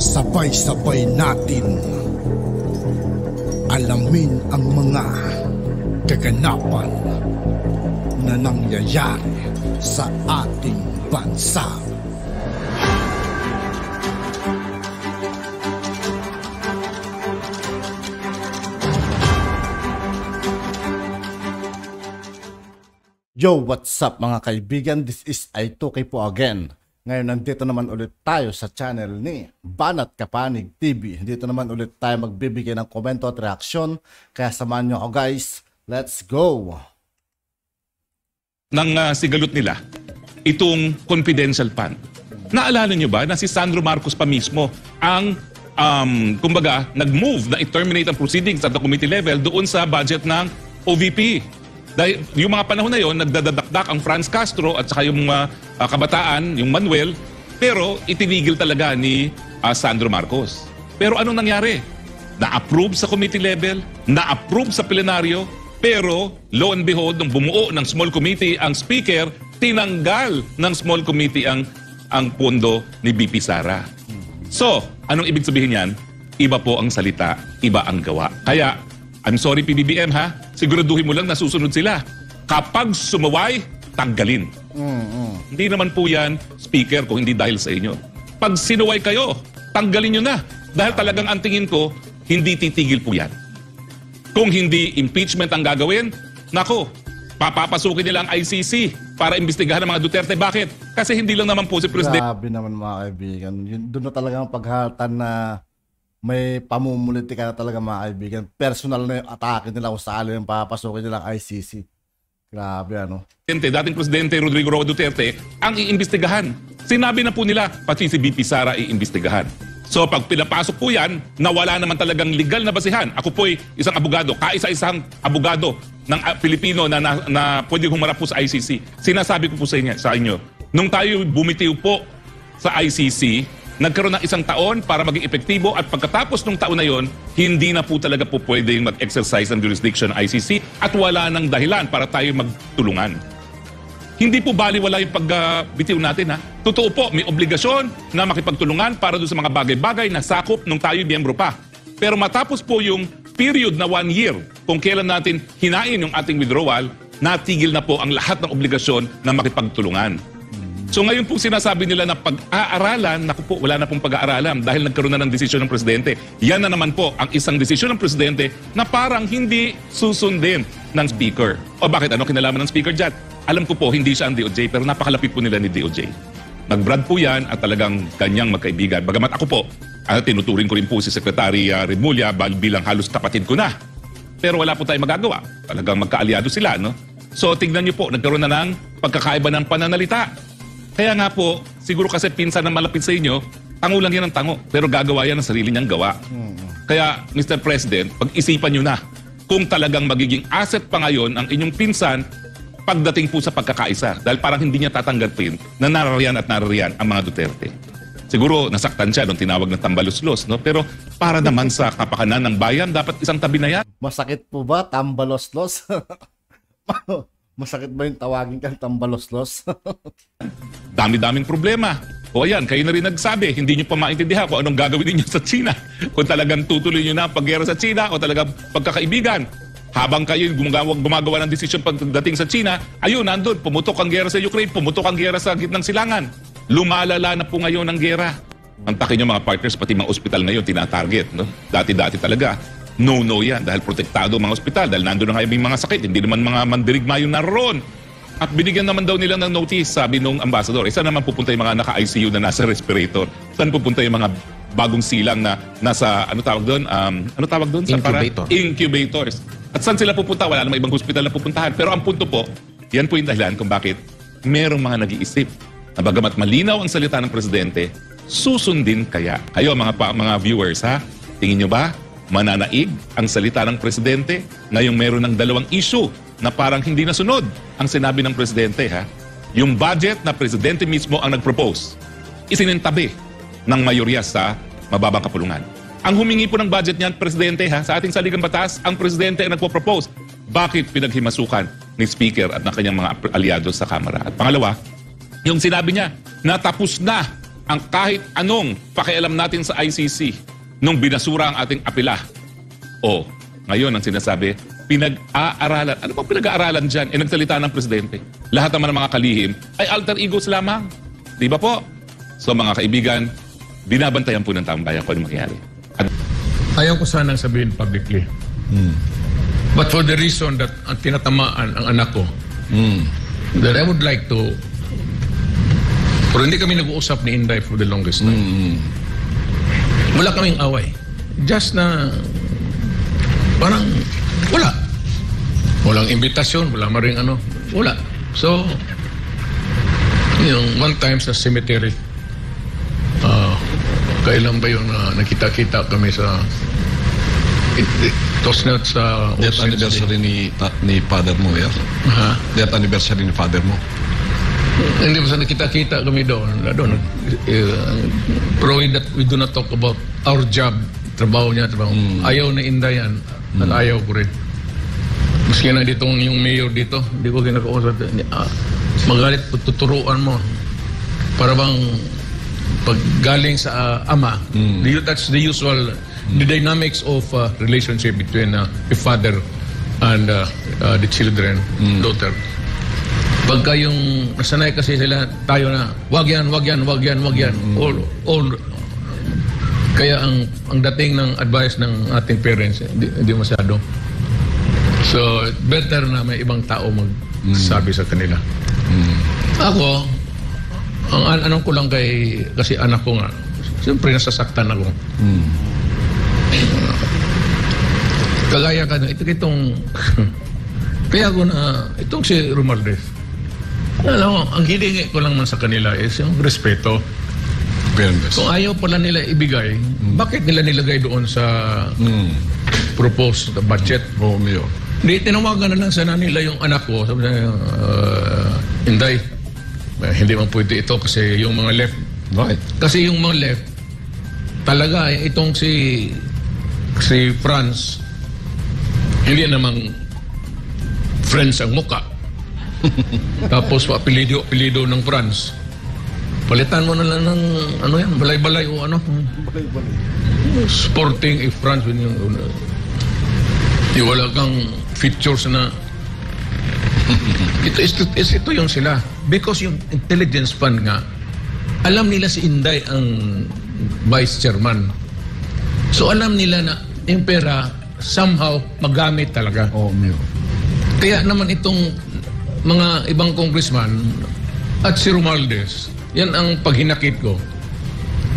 Sabay-sabay natin alamin ang mga kaganapan na nangyayari sa ating bansa. Yo, what's up mga kaibigan? This is I2K po again. Ngayon nandito naman ulit tayo sa channel ni Banat Kapanig TV. Dito naman ulit tayo magbibigay ng komento at reaksyon. Kaya samahan nyo ako guys. Let's go! Ng sigalot nila, itong confidential fund. Naalala nyo ba na si Sandro Marcos pa mismo ang kumbaga nag-move na i-terminate ang proceedings at the committee level doon sa budget ng OVP. Dahil yung mga panahon na yon, nagdadakdak ang Franz Castro at saka yung kabataan, yung Manuel, pero itinigil talaga ni Sandro Marcos. Pero anong nangyari? Na-approve sa committee level, na-approve sa plenaryo, pero lo and behold, nung bumuo ng small committee ang speaker, tinanggal ng small committee ang pondo ni BP Sara. So, anong ibig sabihin yan? Iba po ang salita, iba ang gawa. Kaya, I'm sorry PBBM ha, siguraduhin mo lang na susunod sila. Kapag sumaway, tanggalin. Hindi naman po yan, speaker, kung hindi dahil sa inyo. Pag sinuway kayo, tanggalin nyo na. Dahil talagang ang tingin ko, hindi titigil po yan. Kung hindi impeachment ang gagawin, nako, papapasukin nila ang ICC para imbestigahan ang mga Duterte. Bakit? Kasi hindi lang naman po si President. Grabe naman mga kaibigan. Doon na talagang paghalatan na may pamumulitika na talaga mga kaibigan. Personal na yung atake nila kung saan yung papasukin nila ang ICC. Grabe ano. Dating Presidente Rodrigo Roa Duterte ang iimbestigahan. Sinabi na po nila, pati si BP Sara iimbestigahan. So pag pinapasok po yan, nawala naman talagang legal na basihan. Ako po'y isang abogado, kaisa-isang abogado ng Pilipino na pwede humarap po sa ICC. Sinasabi ko po sa inyo, nung tayo bumitiw po sa ICC, nagkaroon ng 1 taon para maging epektibo at pagkatapos ng taon na yon, hindi na po talaga po pwedeng mag-exercise ng jurisdiction ng ICC at wala nang dahilan para tayo magtulungan. Hindi po baliwala yung pagbitiw natin ha. Totoo po, may obligasyon na makipagtulungan para doon sa mga bagay-bagay na sakop nung tayo miyembro pa. Pero matapos po yung period na 1 year, kung kailan natin hinain yung ating withdrawal, natigil na po ang lahat ng obligasyon na makipagtulungan. So ngayon po sinasabi nila na pag-aaralan, naku po, wala na pong pag-aaralan dahil nagkaroon na ng desisyon ng Presidente. Yan na naman po ang isang desisyon ng Presidente na parang hindi susundin ng Speaker. O bakit? Ano kinalaman ng Speaker dyan? Alam ko po, hindi siya ang DOJ pero napakalapit po nila ni DOJ. Nag-brad po yan at talagang kanyang magkaibigan. Bagamat ako po, tinuturing ko rin po si Secretary Remulla bilang halos kapatid ko na. Pero wala po tayong magagawa. Talagang magkaalyado sila, no? So tignan niyo po, nagkaroon na ng pagkakaiba ng pananalita. Kaya nga po, siguro kasi pinsan na malapit sa inyo, tango lang yan ng tango. Pero gagawa yan ng sarili niyang gawa. Kaya, Mr. President, pag-isipan nyo na kung talagang magiging asset pa ngayon ang inyong pinsan pagdating po sa pagkakaisa. Dahil parang hindi niya tatanggapin na narariyan at narariyan ang mga Duterte. Siguro, nasaktan siya nung tinawag na tambalos-los, no? Pero para naman sa kapakanan ng bayan, dapat isang tabi na yan. Masakit po ba tambalos-los? Masakit ba yung tawagin kang tambalos-los? Dami-daming problema. O ayan, kayo na rin nagsabi, hindi nyo pa maintindihan kung anong gagawin niyo sa China. Kung talagang tutuloy nyo na ang paggera sa China o talagang pagkakaibigan. Habang kayo gumagawa ng desisyon pagdating sa China, ayun, nandun, pumutok ang gera sa Ukraine, pumutok ang gera sa gitnang silangan. Lumalala na po ngayon ang gera. Ang takin nyo mga partners, pati mga ospital ngayon, tinatarget. No? Dati-dati talaga. No yan dahil protektado ang mga ospital dahil nandun na kayo mga sakit, hindi naman mga mandirigma yung naroon. At binigyan naman daw nila ng notice, sabi nung ambassador, saan naman pupunta yung mga naka-ICU na nasa respirator? Saan pupunta yung mga bagong silang na nasa, ano tawag doon? Incubator. Incubators. At saan sila pupunta? Wala namang ibang hospital na pupuntahan. Pero ang punto po, yan po yung dahilan kung bakit merong mga nag-iisip na bagamat malinaw ang salita ng Presidente, susundin kaya. Kayo mga viewers ha, tingin nyo ba? Mananaig ang salita ng Presidente ngayong meron ng 2 issue na parang hindi nasunod ang sinabi ng Presidente. Ha? Yung budget na Presidente mismo ang nag-propose, isinintabi ng mayorya sa mababang kapulungan. Ang humingi po ng budget niyan, Presidente, ha, sa ating saligang batas, ang Presidente ang nagpo-propose. Bakit pinaghimasukan ni Speaker at ng kanyang mga aliados sa Kamara? At pangalawa, yung sinabi niya, natapos na ang kahit anong pakialam natin sa ICC nung binasura ang ating apela. O, ngayon ang sinasabi, pinag-aaralan. Ano bang pinag-aaralan dyan? Nagsalita ng presidente. Lahat naman ng mga kalihim ay alter egos lamang. Di ba po? So mga kaibigan, binabantayan po ng taong bayan kung ano mangyayari. Ayaw ko sanang sabihin publicly. But for the reason that ang tinatamaan ang anak ko, that I would like to... Pero hindi kami nag-uusap ni Inday for the longest time. Wala kaming away. Just na... Parang wala. Walang imbitasyon, wala maring ano. Wala. So, yung one time sa cemetery, kailan ba yun nakita-kita kami sa Tosnat sa Death anniversary ni father mo, yeah? Death anniversary ni father mo. Hindi basta nakita-kita kami doon. Pero we do not talk about our job. Trabaho niya, trabaho. Ayaw na Inday yan. At ayaw ko rin. Maski na dito yung mayor dito, hindi ko kinakausap. Magalit, tuturuan mo. Para bang pag galing sa ama, that's the usual, the dynamics of relationship between a father and the children, daughter. Pagka yung nasanay kasi sila, tayo na, wag yan. All, kaya ang dating ng advice ng ating parents, hindi masyado. So, better na may ibang tao magsabi sa kanila. Ako, ang anong ko lang kasi anak ko nga, siyempre nasasaktan ako. Kagaya ka na, itong, kaya ako na, itong si Romualdez, alam mo, ang hilingi ko lang man sa kanila is yung respeto. Fairness. Kung ayaw pala nila ibigay, bakit nila nilagay doon sa proposed budget? Romeo. Hindi, tinawagan na lang sana nila yung anak ko. Sabi na, Inday, hindi man pwede ito kasi yung mga left. Right. Kasi yung mga left, talaga, itong si Franz, hindi namang friends ang muka. Tapos apelido ng Franz. Palitan mo na lang ng ano yan, balay-balay o ano. Balay-balay. Sporting if France when yung wala kang features na ito yung sila. Because yung intelligence fund nga, alam nila si Inday ang vice chairman. So alam nila na yung pera somehow magamit talaga. Kaya naman itong mga ibang congressman at si Romualdez, yan ang paghinakit ko.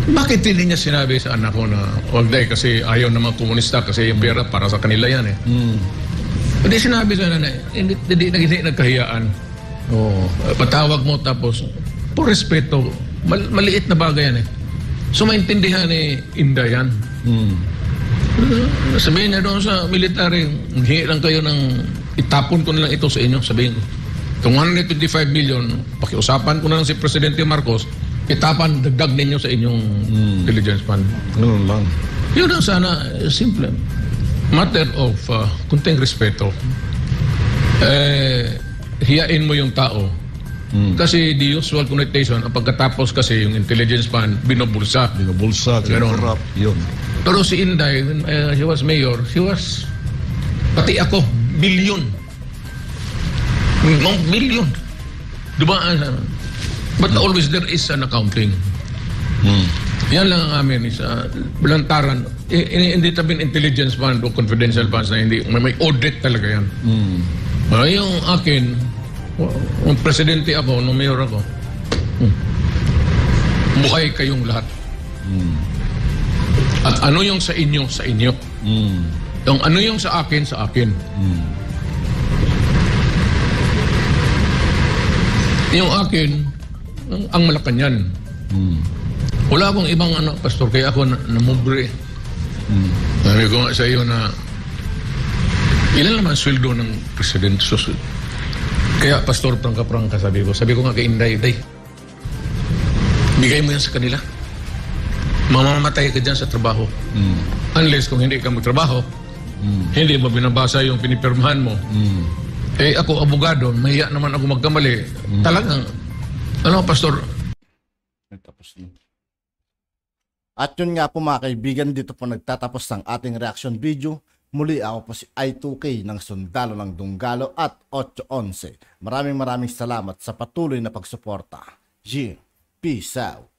Bakit hindi niya sinabi sa anak ko na wag day kasi ayaw naman komunista kasi yung pera para sa kanila yan eh. Hindi sinabi sa nanay, hindi nagkahiyaan. Patawag mo tapos por respeto, maliit na bagay yan eh. So maintindihan ni Inday yan. Sabihin niya doon sa military, hingi lang kayo ng itapon ko na lang ito sa inyo, sabihin ko. Itong 125 million, pakiusapan ko na lang si Presidente Marcos, itapan, dagdag ninyo sa inyong intelligence fund. Ganun lang. Yun ang sana, simple. Matter of kunting respeto. Hiyain mo yung tao. Kasi the usual connotation, ang pagkatapos kasi yung intelligence fund, binubulsa. Corrupt. Yun. Pero si Inday, when she was mayor, she was, pati ako, billion. Million. Diba? But always there is an accounting. Yan lang ang amin is balantaran. Hindi tabing intelligence fund o confidential funds na hindi. May audit talaga yan. Yung akin, kung presidente ako, nung mayor ako, buhay kayong lahat. At ano yung sa inyo, sa inyo. Yung ano yung sa akin, sa akin. Yung akin, ang Malacanang. Wala akong ibang pastor, kaya ako namugre. Sabi ko nga sa iyo na ilan naman sweldo ng presidente. Kaya pastor, prangka-prangka, sabi ko nga kay Inday, bigay mo yan sa kanila. Mamamatay ka dyan sa trabaho. Unless kung hindi ka magtrabaho, hindi mo binabasa yung pinipirmahan mo. Ako, abogado, mahiya naman ako magkamali. Talagang, pastor? Tapos na. At yun nga po mga kaibigan, dito po nagtatapos ang ating reaction video. Muli ako po si I2K ng Sundalo ng Dunggalo at 811. Maraming salamat sa patuloy na pagsuporta. Peace out.